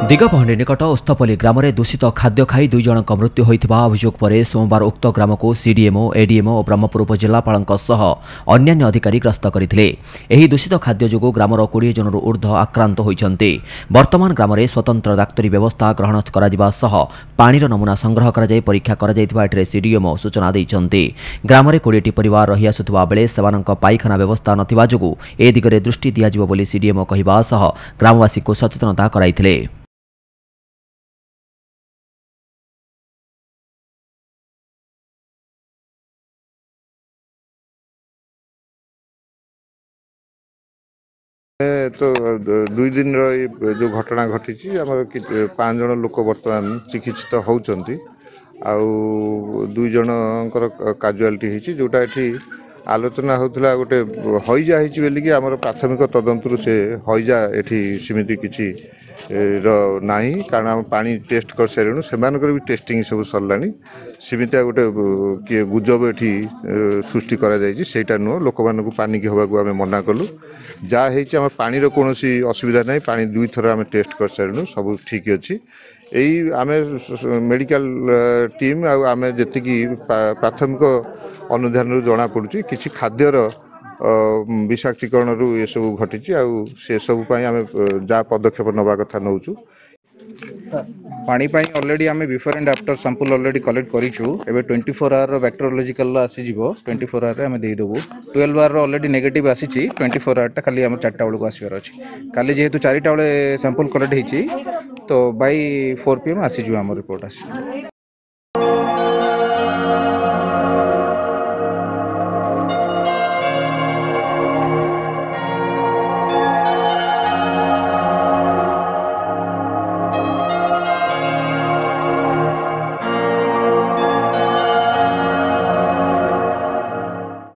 दिगपहंडी निकट ओस्तपल्ली ग्राम में दूषित खाद्य खाई दुई जन मृत्यु होता अभियोग पर सोमवार उक्त ग्राम को सीडीएमओ एडीएमओ और ब्रह्मपुर उपजिलापाल अन्य अधिकारी ग्रस्त करते दूषित खाद्य जो ग्रामर 20 जनरू ऊर्ध्व आक्रांत होती। वर्तमान ग्राम में स्वतंत्र डाक्तरी व्यवस्था ग्रहण कर नमूना संग्रह कर परीक्षा कर सीडीएमओ सूचना देते। ग्राम में 20टी परिवार रही आसुवा बेले पाइखाना व्यवस्था नथिबा जोगु ए दिगरे दृष्टि दियाजिबो बोली सीडीएमओ कहिबा सह ग्रामवासी को सचेतनता कराइथिले। तो 2 दिन जो घटना घटी आम 5 जन लोक बर्तमान चिकित्सित होती आउ 2 जनकर काजुआलिटी होती जोटा ये आलोचना होता गोटे हईजा होगी आम प्राथमिक तदंतर से हईजा ये सीमित किसी ना कारण आम पा टेस्ट कर सारूँ से भी टेस्टिंग सब सरला सीमित गोटे किए गुजब ये सृष्टि कराटा नुह लोक मानक पानिक हवा आम मना कलु जहाँ आम पानीर कौन असुविधा ना पा 2 थर आम टेस्ट कर सारूँ सब ठीक अच्छी यही आम मेडिकल टीम आम जी प्राथमिक अनुधान जना पड़ी किसी खाद्यर विषाक्तीकरण ये सब घटी से सब आम जहाँ पदक्षेप नवा कथा नौ पानी ऑलरेडी आम before and after sample already collect करूँ। एवं 24 आवर बैक्टेरियोलॉजिकल आसीज 24 आवर आम देदेबू 12 आवर ऑलरेडी नेगेटिव आसी 24 आवर खाली आम 4टा बेलू आसबार अच्छी खाली जेहेतु 4टा बेले सैंपल कलेक्ट होती तो बाय 4 PM आसीज आम रिपोर्ट आसी।